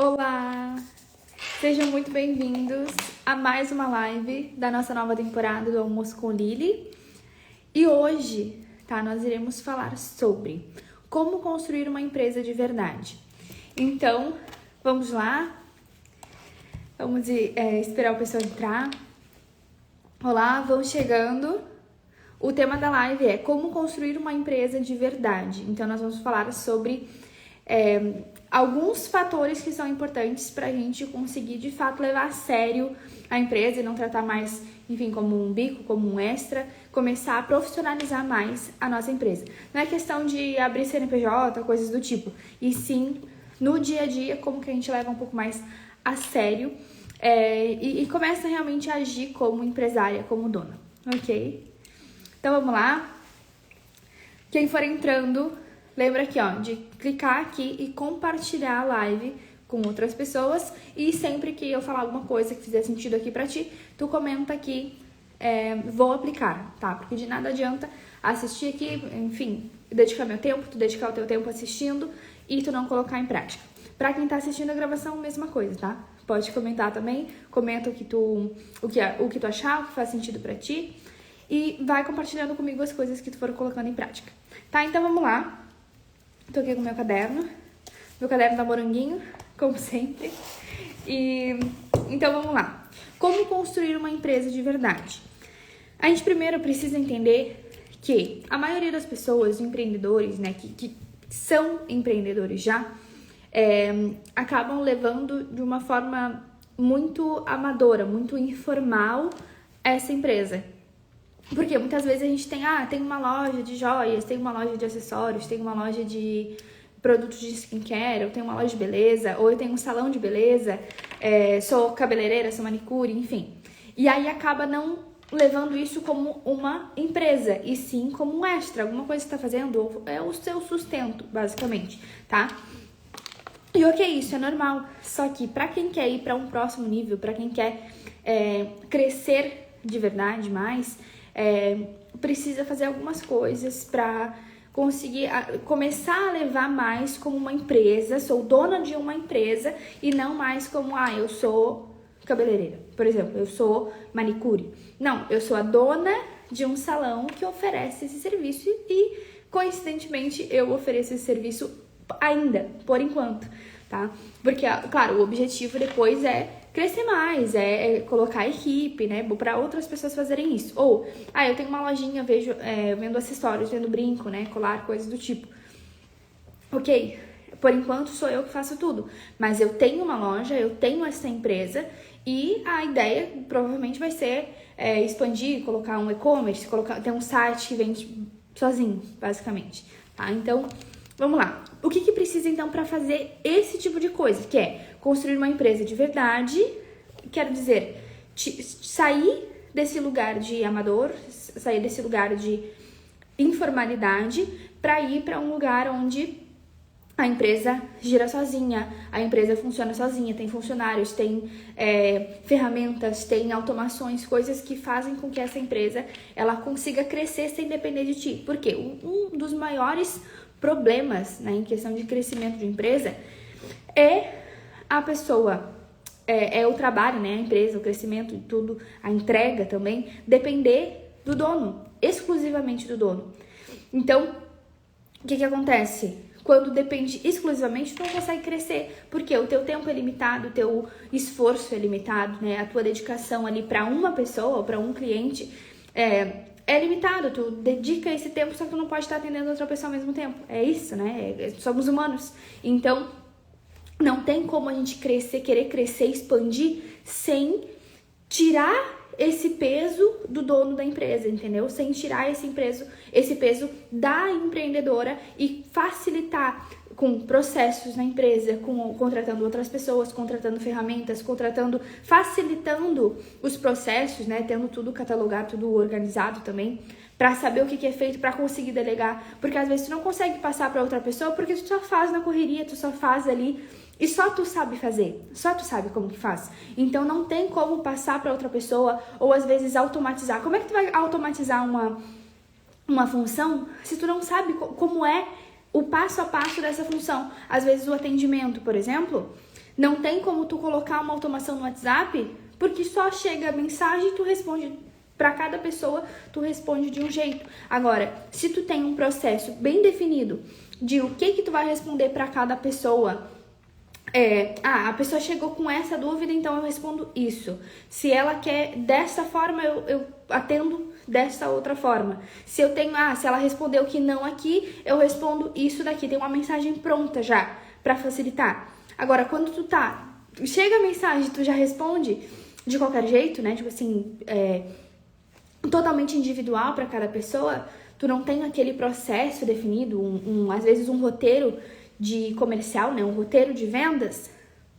Olá! Sejam muito bem-vindos a mais uma live da nossa nova temporada do Almoço com Lili. E hoje, nós iremos falar sobre como construir uma empresa de verdade. Então, vamos lá? Vamos esperar o pessoal entrar. Olá, vão chegando. O tema da live é como construir uma empresa de verdade. Então, nós vamos falar sobre alguns fatores que são importantes para a gente conseguir, de fato, levar a sério a empresa e não tratar mais, enfim, como um bico, como um extra, começar a profissionalizar mais a nossa empresa. Não é questão de abrir CNPJ, coisas do tipo, e sim, no dia a dia, como que a gente leva um pouco mais a sério e começa realmente a agir como empresária, como dona, ok? Então, vamos lá. Quem for entrando, lembra aqui, de clicar aqui e compartilhar a live com outras pessoas. E sempre que eu falar alguma coisa que fizer sentido aqui pra ti, tu comenta aqui, vou aplicar, tá? Porque de nada adianta assistir aqui, enfim, dedicar meu tempo, tu dedicar o teu tempo assistindo e tu não colocar em prática. Pra quem tá assistindo a gravação, mesma coisa, tá? Pode comentar também, comenta o que tu achar, o que faz sentido pra ti. E vai compartilhando comigo as coisas que tu for colocando em prática. Tá? Então vamos lá. Tô aqui com meu caderno da Moranguinho, como sempre. Então vamos lá. Como construir uma empresa de verdade? A gente primeiro precisa entender que a maioria das pessoas, empreendedores, né, que são empreendedores já, acabam levando de uma forma muito amadora, muito informal essa empresa. Porque muitas vezes a gente tem uma loja de joias, tem uma loja de acessórios, tem uma loja de produtos de skincare, ou tem uma loja de beleza, ou eu tenho um salão de beleza, sou cabeleireira, sou manicure, enfim. E aí acaba não levando isso como uma empresa, e sim como um extra, alguma coisa que você está fazendo, é o seu sustento, basicamente, tá? E ok, isso é normal, só que para quem quer ir para um próximo nível, para quem quer crescer de verdade mais, precisa fazer algumas coisas para conseguir começar a levar mais como uma empresa, sou dona de uma empresa e não mais como, eu sou cabeleireira, por exemplo, eu sou manicure. Não, eu sou a dona de um salão que oferece esse serviço e, coincidentemente, eu ofereço esse serviço ainda, por enquanto, tá? Porque, claro, o objetivo depois é crescer mais, colocar equipe, né, para outras pessoas fazerem isso. Ou, eu tenho uma lojinha, vendo acessórios, vendo brinco, né, colar, coisas do tipo. Ok, por enquanto sou eu que faço tudo, mas eu tenho uma loja, eu tenho essa empresa e a ideia provavelmente vai ser expandir, colocar um e-commerce, ter um site que vende sozinho, basicamente, tá? Então, vamos lá. O que precisa, então, para fazer esse tipo de coisa? Que é construir uma empresa de verdade, quero dizer, sair desse lugar de amador, sair desse lugar de informalidade, para ir para um lugar onde a empresa gira sozinha, a empresa funciona sozinha, tem funcionários, tem ferramentas, tem automações, coisas que fazem com que essa empresa ela consiga crescer sem depender de ti. Por quê? Um dos maiores problemas, né, em questão de crescimento de empresa é a pessoa, o trabalho, né, a empresa, o crescimento e tudo, a entrega também, depender do dono, exclusivamente do dono. Então, o que acontece? Quando depende exclusivamente, tu não consegue crescer, porque o teu tempo é limitado, o teu esforço é limitado, né, a tua dedicação ali para uma pessoa ou para um cliente é limitado, tu dedica esse tempo, só que tu não pode estar atendendo outra pessoa ao mesmo tempo. É isso, né? Somos humanos. Então, não tem como a gente querer crescer, expandir, sem tirar esse peso do dono da empresa, entendeu? Sem tirar esse peso da empreendedora e facilitar com processos na empresa, contratando outras pessoas, contratando ferramentas, facilitando os processos, né? Tendo tudo catalogado, tudo organizado também, para saber o que é feito, para conseguir delegar, porque às vezes tu não consegue passar para outra pessoa porque tu só faz na correria, tu só faz ali e só tu sabe fazer, só tu sabe como que faz. Então não tem como passar para outra pessoa ou às vezes automatizar. Como é que tu vai automatizar uma função se tu não sabe como é o passo a passo dessa função? Às vezes o atendimento, por exemplo, Não tem como tu colocar uma automação no WhatsApp, porque só chega a mensagem e tu responde para cada pessoa, tu responde de um jeito. Agora, se tu tem um processo bem definido de o que tu vai responder para cada pessoa, a pessoa chegou com essa dúvida, então eu respondo isso. Se ela quer dessa forma, eu atendo dessa outra forma. Se eu tenho, se ela respondeu que não aqui, eu respondo isso daqui. Tem uma mensagem pronta já para facilitar. Agora, quando chega a mensagem, tu já responde de qualquer jeito, né? Tipo assim, totalmente individual para cada pessoa. Tu não tem aquele processo definido, às vezes um roteiro de comercial, né? Um roteiro de vendas,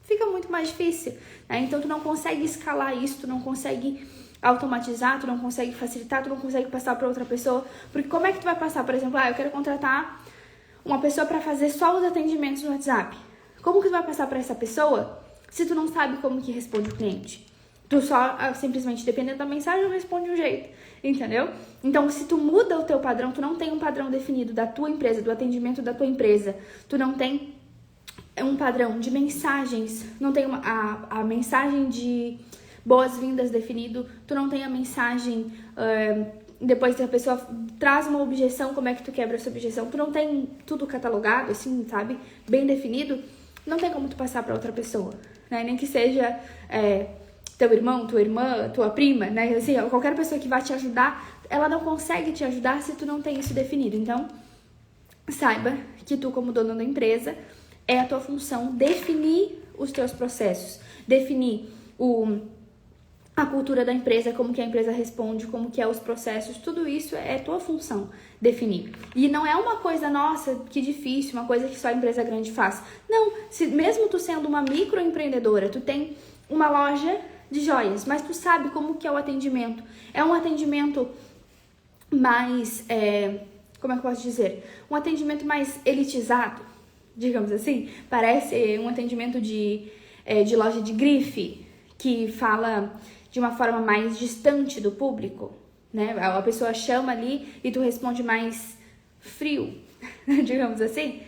fica muito mais difícil, né? Então tu não consegue escalar isso, tu não consegue automatizar, tu não consegue facilitar, tu não consegue passar para outra pessoa, porque como é que tu vai passar? Por exemplo, eu quero contratar uma pessoa para fazer só os atendimentos no WhatsApp. Como que tu vai passar para essa pessoa se tu não sabe como que responde o cliente? Tu só, simplesmente, dependendo da mensagem, responde de um jeito, entendeu? Então, se tu muda o teu padrão, tu não tem um padrão definido da tua empresa, do atendimento da tua empresa, tu não tem um padrão de mensagens, não tem a mensagem de boas-vindas definido, tu não tem a mensagem, depois que a pessoa traz uma objeção, como é que tu quebra essa objeção, tu não tem tudo catalogado, assim, sabe, bem definido, não tem como tu passar para outra pessoa, né? Nem que seja teu irmão, tua irmã, tua prima, né? Assim, qualquer pessoa que vai te ajudar, ela não consegue te ajudar se tu não tem isso definido. Então, saiba que tu, como dono da empresa, é a tua função definir os teus processos, definir a cultura da empresa, como que a empresa responde, como que é os processos, tudo isso é tua função definir. E não é uma coisa, nossa, que difícil, uma coisa que só a empresa grande faz. Não, mesmo tu sendo uma microempreendedora, tu tem uma loja de joias, mas tu sabe como que é o atendimento. É um atendimento mais, como é que eu posso dizer? Um atendimento mais elitizado, digamos assim. Parece um atendimento de loja de grife, que fala de uma forma mais distante do público, né? A pessoa chama ali e tu responde mais frio, digamos assim.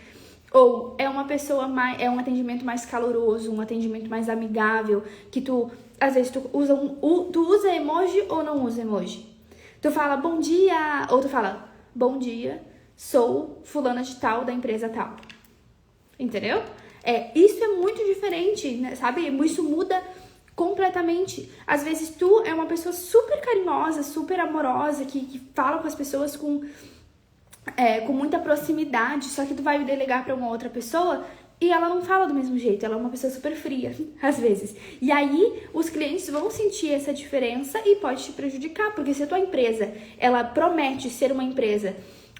Ou é uma pessoa é um atendimento mais caloroso, um atendimento mais amigável, que tu, às vezes, tu usa emoji ou não usa emoji. Tu fala bom dia, ou tu fala bom dia, sou fulana de tal, da empresa tal. Entendeu? Isso é muito diferente, né? Sabe? Isso muda completamente. Às vezes tu é uma pessoa super carinhosa, super amorosa, que fala com as pessoas com muita proximidade, só que tu vai delegar para uma outra pessoa e ela não fala do mesmo jeito, ela é uma pessoa super fria, às vezes. E aí, os clientes vão sentir essa diferença e pode te prejudicar, porque se a tua empresa, ela promete ser uma empresa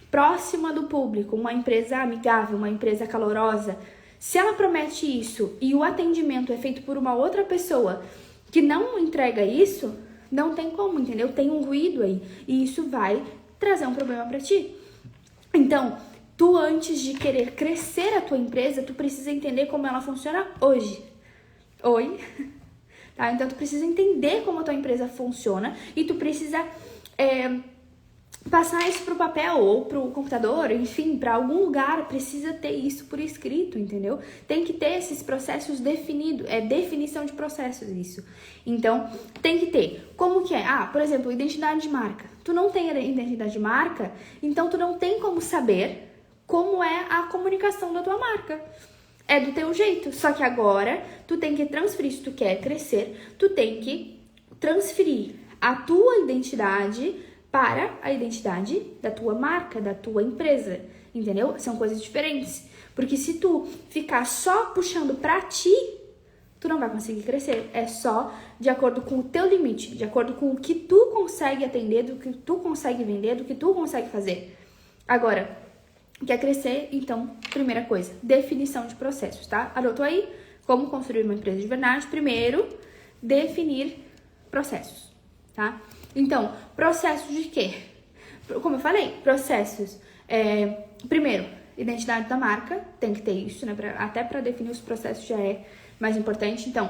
próxima do público, uma empresa amigável, uma empresa calorosa, se ela promete isso e o atendimento é feito por uma outra pessoa que não entrega isso, não tem como, entendeu? Tem um ruído aí e isso vai trazer um problema para ti. Então, tu antes de querer crescer a tua empresa, tu precisa entender como ela funciona hoje. Oi? Tá? Então, tu precisa entender como a tua empresa funciona e tu precisa passar isso pro papel ou pro computador, enfim, para algum lugar, precisa ter isso por escrito, entendeu? Tem que ter esses processos definidos, definição de processos isso. Então, tem que ter. Como que é? Por exemplo, identidade de marca. Tu não tem identidade de marca, então tu não tem como saber como é a comunicação da tua marca. É do teu jeito, só que agora tu tem que transferir, se tu quer crescer, tu tem que transferir a tua identidade para a identidade da tua marca, da tua empresa, entendeu? São coisas diferentes, porque se tu ficar só puxando pra ti, tu não vai conseguir crescer, é só de acordo com o teu limite, de acordo com o que tu consegue atender, do que tu consegue vender, do que tu consegue fazer. Agora, quer crescer? Então, primeira coisa, definição de processos, tá? Anotou aí? Como construir uma empresa de verdade? Primeiro, definir processos, tá? Então, processos de quê? Como eu falei, processos. Primeiro, identidade da marca, tem que ter isso, né? Até para definir os processos já é mais importante. Então,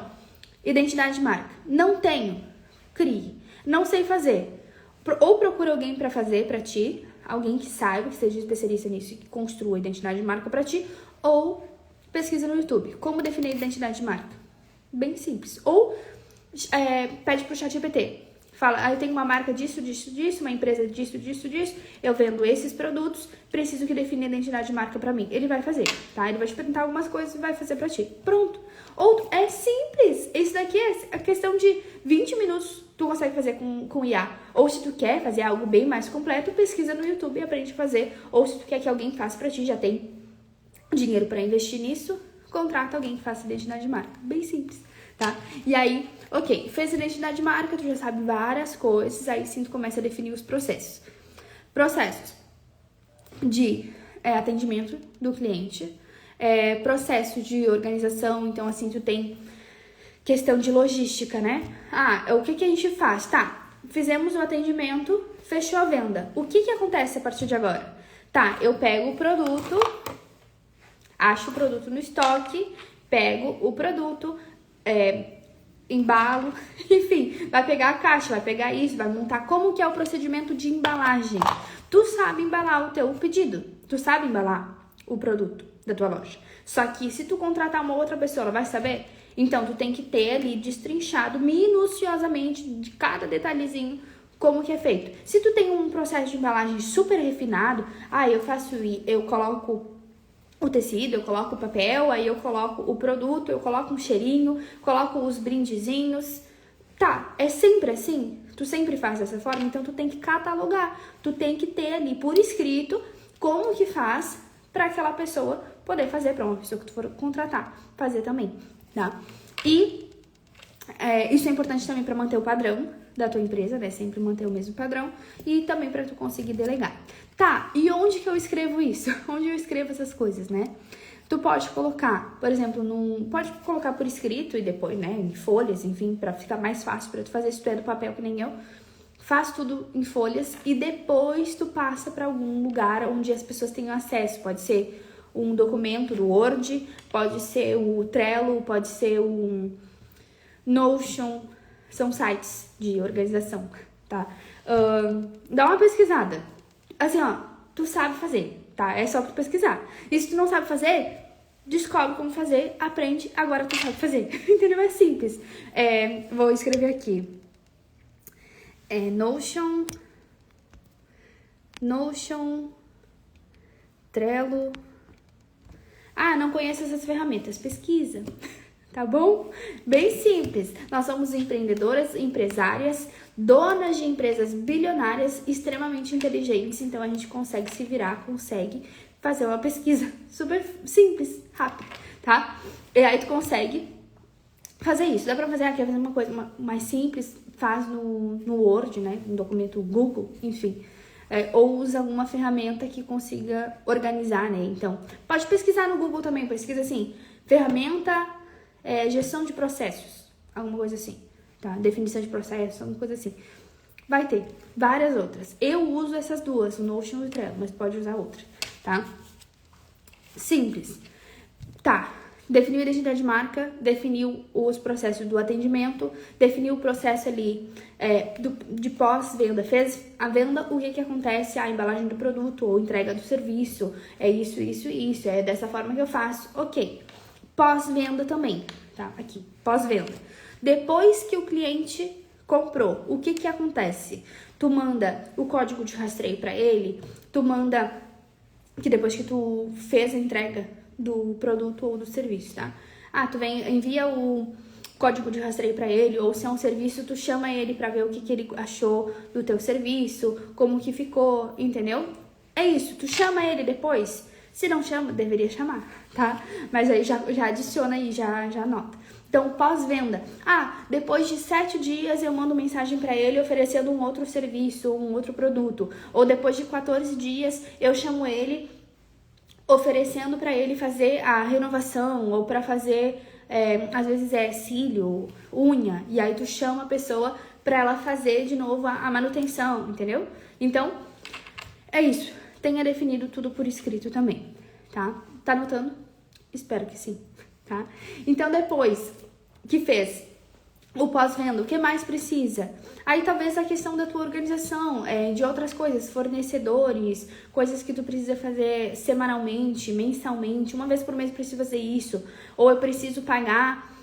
identidade de marca. Não tenho, crie. Não sei fazer. Ou procura alguém para fazer para ti, alguém que saiba, que seja especialista nisso e que construa a identidade de marca para ti, ou pesquisa no YouTube. Como definir identidade de marca? Bem simples. Ou pede pro ChatGPT. Fala, eu tenho uma marca disso, uma empresa disso, eu vendo esses produtos, preciso que defina a identidade de marca pra mim. Ele vai fazer, tá? Ele vai te perguntar algumas coisas e vai fazer pra ti. Pronto. Ou é simples. Isso daqui é a questão de 20 minutos tu consegue fazer com IA. Ou se tu quer fazer algo bem mais completo, pesquisa no YouTube e aprende a fazer. Ou se tu quer que alguém faça pra ti, já tem dinheiro pra investir nisso, contrata alguém que faça identidade de marca. Bem simples, tá? E aí, ok, fez identidade de marca, tu já sabe várias coisas, aí sim tu começa a definir os processos. Processos de atendimento do cliente, processo de organização, então assim, tu tem questão de logística, né? O que a gente faz? Tá, fizemos o atendimento, fechou a venda. O que acontece a partir de agora? Tá, eu pego o produto, acho o produto no estoque, pego o produto, embalo, enfim, vai pegar a caixa, vai pegar isso, vai montar. Como que é o procedimento de embalagem? Tu sabe embalar o teu pedido, tu sabe embalar o produto da tua loja. Só que se tu contratar uma outra pessoa, ela vai saber? Então, tu tem que ter ali destrinchado minuciosamente de cada detalhezinho como que é feito. Se tu tem um processo de embalagem super refinado, eu coloco o tecido, eu coloco o papel, aí eu coloco o produto, eu coloco um cheirinho, coloco os brindezinhos. Tá, é sempre assim? Tu sempre faz dessa forma? Então, tu tem que catalogar. Tu tem que ter ali por escrito como que faz para aquela pessoa poder fazer, para uma pessoa que tu for contratar, fazer também, tá? E isso é importante também para manter o padrão da tua empresa, né? Sempre manter o mesmo padrão e também para tu conseguir delegar. Tá, e onde que eu escrevo isso? Onde eu escrevo essas coisas, né? Tu pode colocar, por exemplo, pode colocar por escrito e depois, né, em folhas, enfim, para ficar mais fácil para tu fazer. Se tu é do papel que nem eu, faz tudo em folhas e depois tu passa para algum lugar onde as pessoas tenham acesso. Pode ser um documento do Word, pode ser o Trello, pode ser o Notion, são sites de organização, tá? Dá uma pesquisada. Assim, ó, tu sabe fazer, tá? É só tu pesquisar. E se tu não sabe fazer, descobre como fazer, aprende, agora tu sabe fazer. Entendeu? É simples. Vou escrever aqui. Notion, Trello. Não conheço essas ferramentas. Pesquisa, tá bom? Bem simples. Nós somos empreendedoras, empresárias, donas de empresas bilionárias, extremamente inteligentes. Então, a gente consegue se virar, consegue fazer uma pesquisa super simples, rápida, tá? E aí, tu consegue fazer isso. Dá pra fazer fazer uma coisa mais simples, faz no Word, né? No documento Google, enfim. Ou usa alguma ferramenta que consiga organizar, né? Então, pode pesquisar no Google também, pesquisa assim, ferramenta, gestão de processos, alguma coisa assim, tá? Definição de processos, alguma coisa assim. Vai ter várias outras. Eu uso essas duas, o Notion e o Trello, mas pode usar outras, tá? Simples. Tá. Definiu a identidade de marca, definiu os processos do atendimento, definiu o processo ali de pós-venda. Fez a venda, o que acontece? A embalagem do produto ou entrega do serviço. É isso, é dessa forma que eu faço. Ok. Pós-venda também, tá? Aqui, pós-venda. Depois que o cliente comprou, o que acontece? Tu manda o código de rastreio para ele, tu manda que depois que tu fez a entrega do produto ou do serviço, tá? Tu envia o código de rastreio para ele, ou se é um serviço, tu chama ele para ver o que ele achou do teu serviço, como que ficou, entendeu? É isso, tu chama ele depois. Se não chama, deveria chamar, tá? Mas aí já adiciona aí, já anota. Então, pós-venda. Depois de 7 dias eu mando mensagem para ele oferecendo um outro serviço, um outro produto. Ou depois de 14 dias eu chamo ele oferecendo para ele fazer a renovação ou para fazer, às vezes cílio, unha, e aí tu chama a pessoa para ela fazer de novo a manutenção, entendeu? Então, é isso. Tenha definido tudo por escrito também, tá? Tá anotando? Espero que sim, tá? Então, depois que fez o pós-venda, o que mais precisa? Aí talvez a questão da tua organização, de outras coisas, fornecedores, coisas que tu precisa fazer semanalmente, mensalmente, uma vez por mês eu preciso fazer isso, ou eu preciso pagar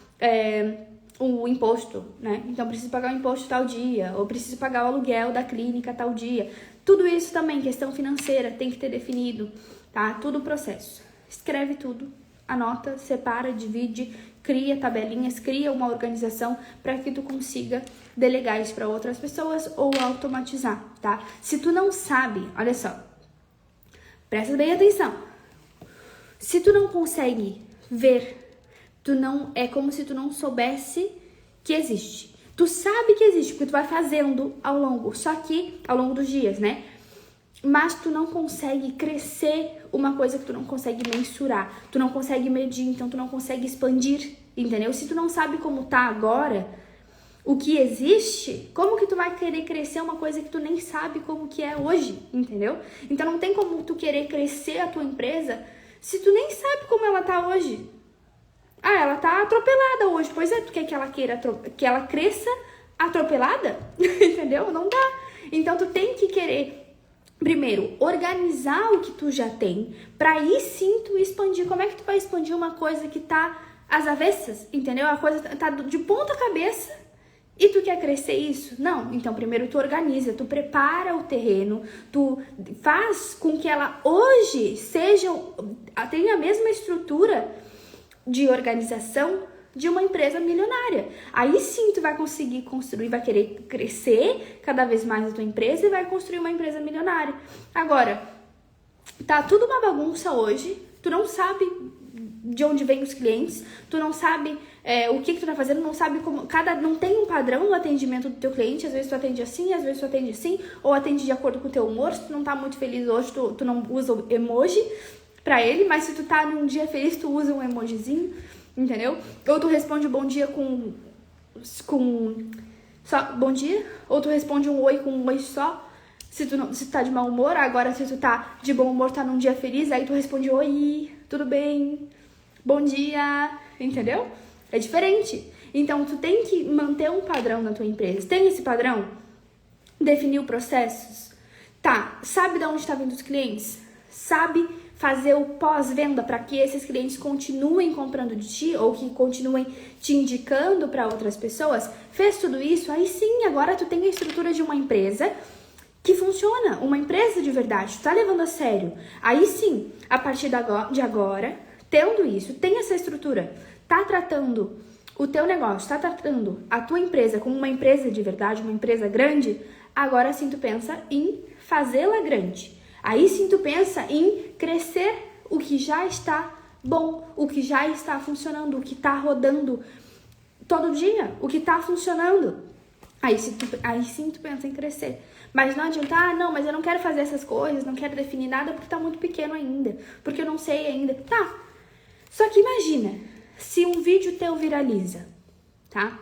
o imposto, né? Então eu preciso pagar o imposto tal dia, ou preciso pagar o aluguel da clínica tal dia. Tudo isso também, questão financeira, tem que ter definido, tá? Tudo o processo. Escreve tudo, anota, separa, divide, cria tabelinhas, cria uma organização para que tu consiga delegar isso para outras pessoas ou automatizar, tá? Se tu não sabe, olha só, presta bem atenção. Se tu não consegue ver, é como se tu não soubesse que existe. Tu sabe que existe, porque tu vai fazendo ao longo dos dias, né? Mas tu não consegue crescer uma coisa que tu não consegue mensurar, tu não consegue medir, então tu não consegue expandir, entendeu? Se tu não sabe como tá agora, o que existe, como que tu vai querer crescer uma coisa que tu nem sabe como que é hoje, entendeu? Então não tem como tu querer crescer a tua empresa se tu nem sabe como ela tá hoje. Ah, ela tá atropelada hoje, pois é, tu quer que ela cresça atropelada? Entendeu? Não dá. Então tu tem que querer primeiro, organizar o que tu já tem, pra aí sim tu expandir. Como é que tu vai expandir uma coisa que tá às avessas, entendeu? A coisa tá de ponta cabeça e tu quer crescer isso? Não. Então, primeiro tu organiza, tu prepara o terreno, tu faz com que ela hoje tenha a mesma estrutura de organização de uma empresa milionária. Aí sim tu vai conseguir construir, vai querer crescer cada vez mais a tua empresa e vai construir uma empresa milionária. Agora, tá tudo uma bagunça hoje, tu não sabe de onde vêm os clientes, tu não sabe o que tu tá fazendo, não sabe como, não tem um padrão no atendimento do teu cliente, às vezes tu atende assim, às vezes tu atende assim, ou atende de acordo com o teu humor, se tu não tá muito feliz hoje, tu não usa o emoji pra ele, mas se tu tá num dia feliz, tu usa um emojizinho, entendeu? Ou tu responde bom dia com só bom dia, ou tu responde um oi com um oi só, se tu tá de mau humor. Agora se tu tá de bom humor, tá num dia feliz, aí tu responde oi, tudo bem, bom dia, entendeu? É diferente. Então tu tem que manter um padrão na tua empresa. Tem esse padrão? Definiu processos? Tá, sabe de onde tá vindo os clientes? Sabe fazer o pós-venda para que esses clientes continuem comprando de ti ou que continuem te indicando para outras pessoas? Fez tudo isso? Aí sim, agora tu tem a estrutura de uma empresa que funciona, uma empresa de verdade, tu tá levando a sério. Aí sim, a partir de agora, tendo isso, tem essa estrutura, tá tratando o teu negócio, tá tratando a tua empresa como uma empresa de verdade, uma empresa grande, agora sim tu pensa em fazê-la grande. Aí sim tu pensa em crescer o que já está bom, o que já está funcionando, o que está rodando todo dia, o que está funcionando. Aí sim tu pensa em crescer. Mas não adianta, não, mas eu não quero fazer essas coisas, não quero definir nada porque tá muito pequeno ainda, porque eu não sei ainda. Tá, só que imagina, se um vídeo teu viraliza, tá?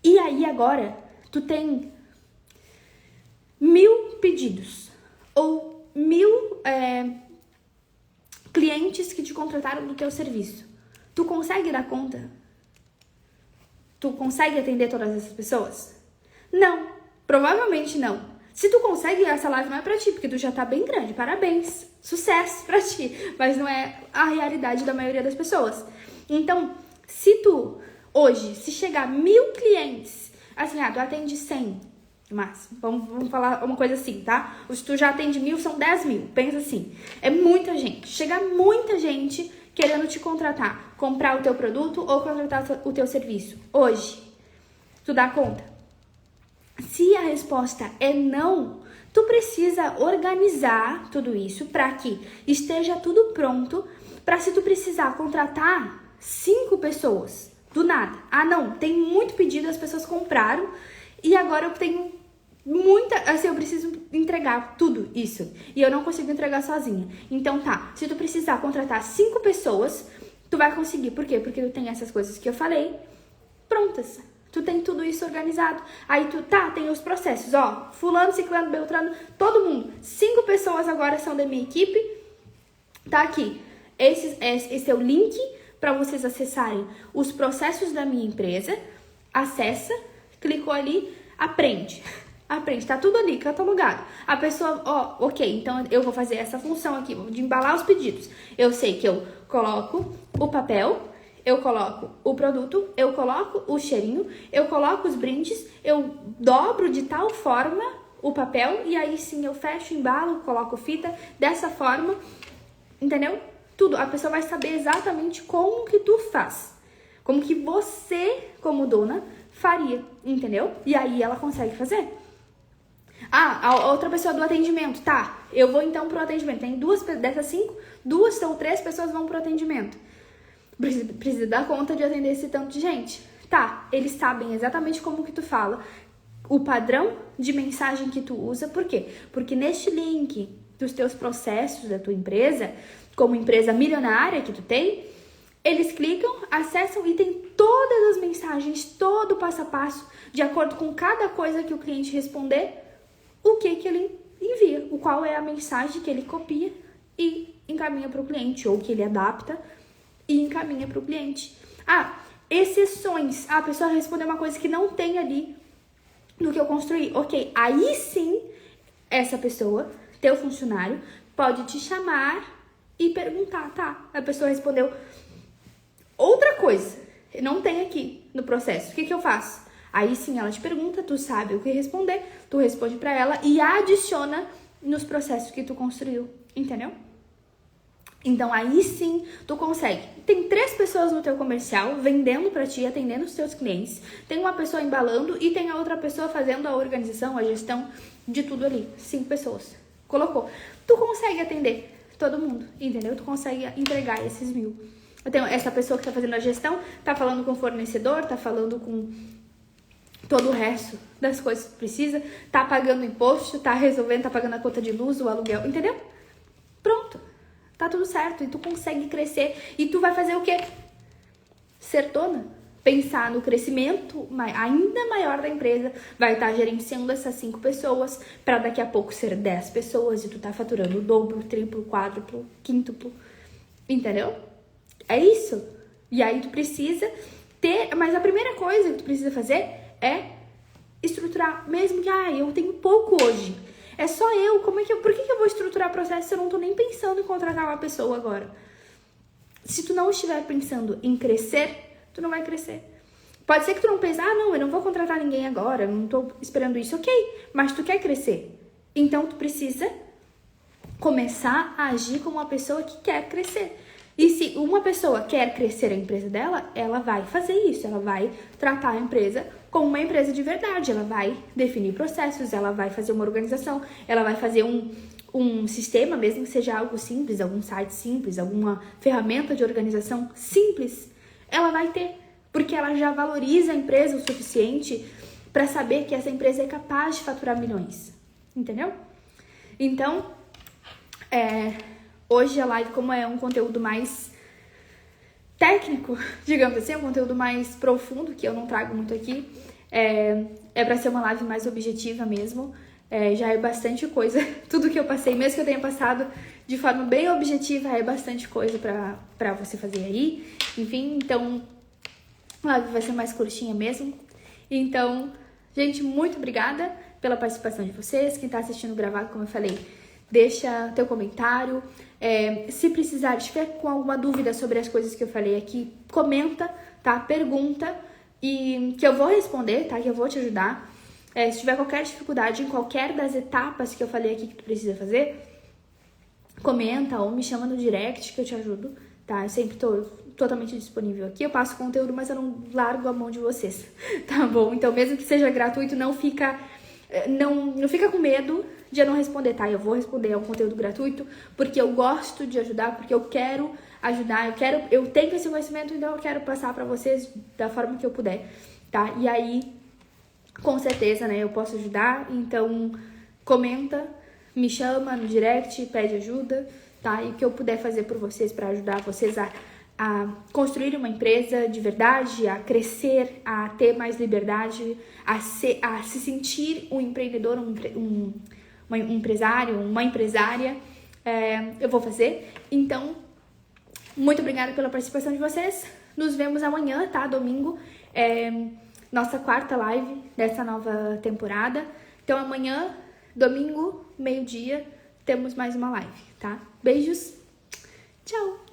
E aí agora tu tem 1000 pedidos ou 1000 clientes que te contrataram do teu serviço. Tu consegue dar conta? Tu consegue atender todas essas pessoas? Não, provavelmente não. Se tu consegue, essa live não é pra ti, porque tu já tá bem grande. Parabéns, sucesso pra ti. Mas não é a realidade da maioria das pessoas. Então, se tu, hoje, se chegar 1000 clientes, assim, tu atende 100, máximo. Vamos falar uma coisa assim, tá? Se tu já atende 1000, são 10.000. Pensa assim. É muita gente. Chega muita gente querendo te contratar. Comprar o teu produto ou contratar o teu serviço. Hoje, tu dá conta? Se a resposta é não, tu precisa organizar tudo isso para que esteja tudo pronto para se tu precisar contratar 5 pessoas do nada. Ah, não, tem muito pedido, as pessoas compraram e agora eu tenho eu preciso entregar tudo isso e eu não consigo entregar sozinha. Então tá, se tu precisar contratar 5 pessoas, tu vai conseguir. Por quê? Porque tu tem essas coisas que eu falei prontas. Tu tem tudo isso organizado. Aí tu, tem os processos, ó, fulano, ciclano, beltrano, todo mundo. 5 pessoas agora são da minha equipe. Tá aqui. Esse é o link para vocês acessarem os processos da minha empresa. acessa, clicou ali, aprende. Aprende, tá tudo ali, catalogado. A pessoa, ó, ok, então eu vou fazer essa função aqui, de embalar os pedidos. Eu sei que eu coloco o papel, eu coloco o produto, eu coloco o cheirinho, eu coloco os brindes, eu dobro de tal forma o papel e aí sim eu fecho, embalo, coloco fita dessa forma, entendeu? Tudo, a pessoa vai saber exatamente como que tu faz, como que você, como dona, faria, entendeu? E aí ela consegue fazer. Ah, a outra pessoa do atendimento, tá, eu vou então pro atendimento, tem dessas 5, 2 ou 3 pessoas vão pro atendimento. Precisa dar conta de atender esse tanto de gente. Tá, eles sabem exatamente como que tu fala, o padrão de mensagem que tu usa, por quê? Porque neste link dos teus processos da tua empresa, como empresa milionária que tu tem, eles clicam, acessam e tem todas as mensagens, todo o passo a passo, de acordo com cada coisa que o cliente responder, o que ele envia, qual é a mensagem que ele copia e encaminha para o cliente, ou que ele adapta e encaminha para o cliente. Ah, exceções. A pessoa respondeu uma coisa que não tem ali no que eu construí. Ok, aí sim, essa pessoa, teu funcionário, pode te chamar e perguntar, tá? A pessoa respondeu outra coisa, não tem aqui no processo. O que eu faço? Aí sim, ela te pergunta, tu sabe o que responder, tu responde pra ela e adiciona nos processos que tu construiu, entendeu? Então, aí sim, tu consegue. Tem 3 pessoas no teu comercial vendendo pra ti, atendendo os teus clientes. Tem uma pessoa embalando e tem a outra pessoa fazendo a organização, a gestão de tudo ali. 5 pessoas. Colocou. Tu consegue atender todo mundo, entendeu? Tu consegue entregar esses 1.000. Então, essa pessoa que tá fazendo a gestão, tá falando com o fornecedor, tá falando com todo o resto das coisas que precisa, tá pagando imposto, tá resolvendo, tá pagando a conta de luz, o aluguel, entendeu? Pronto. Tá tudo certo e tu consegue crescer e tu vai fazer o quê? Ser dona. Pensar no crescimento ainda maior da empresa, vai estar gerenciando essas 5 pessoas para daqui a pouco ser 10 pessoas e tu tá faturando o dobro, triplo, quádruplo, quíntuplo, entendeu? É isso. E aí tu precisa ter, mas a primeira coisa que tu precisa fazer é estruturar, mesmo que eu tenho pouco hoje. É só eu, por que eu vou estruturar processo se eu não tô nem pensando em contratar uma pessoa agora? Se tu não estiver pensando em crescer, tu não vai crescer. Pode ser que tu não pense, não, eu não vou contratar ninguém agora, eu não tô esperando isso, ok, mas tu quer crescer. Então tu precisa começar a agir como uma pessoa que quer crescer. E se uma pessoa quer crescer a empresa dela, ela vai fazer isso, ela vai tratar a empresa como uma empresa de verdade, ela vai definir processos, ela vai fazer uma organização, ela vai fazer um sistema, mesmo que seja algo simples, algum site simples, alguma ferramenta de organização simples, ela vai ter, porque ela já valoriza a empresa o suficiente para saber que essa empresa é capaz de faturar milhões, entendeu? Então, hoje a live, como é um conteúdo mais técnico, digamos assim, um conteúdo mais profundo, que eu não trago muito aqui, é para ser uma live mais objetiva mesmo, já é bastante coisa, tudo que eu passei, mesmo que eu tenha passado de forma bem objetiva, é bastante coisa para você fazer aí, enfim, então a live vai ser mais curtinha mesmo, então, gente, muito obrigada pela participação de vocês, quem tá assistindo gravado, como eu falei, deixa teu comentário, se precisar, estiver com alguma dúvida sobre as coisas que eu falei aqui, comenta, tá? Pergunta, e que eu vou responder, tá? Que eu vou te ajudar. Se tiver qualquer dificuldade em qualquer das etapas que eu falei aqui que tu precisa fazer, comenta ou me chama no direct que eu te ajudo, tá? Eu sempre tô totalmente disponível aqui, eu passo conteúdo, mas eu não largo a mão de vocês, tá bom? Então, mesmo que seja gratuito, não fica com medo de eu não responder, tá? Eu vou responder, é um conteúdo gratuito, porque eu gosto de ajudar, porque eu quero ajudar, eu tenho esse conhecimento, então eu quero passar pra vocês da forma que eu puder, tá? E aí, com certeza, né, eu posso ajudar, então comenta, me chama no direct, pede ajuda, tá? E o que eu puder fazer por vocês pra ajudar vocês a construir uma empresa de verdade, a crescer, a ter mais liberdade, a se sentir um empreendedor, um empresário, uma empresária, eu vou fazer. Então, muito obrigada pela participação de vocês. Nos vemos amanhã, tá? Domingo. nossa quarta live dessa nova temporada. Então amanhã, domingo, meio-dia, temos mais uma live, tá? Beijos, tchau!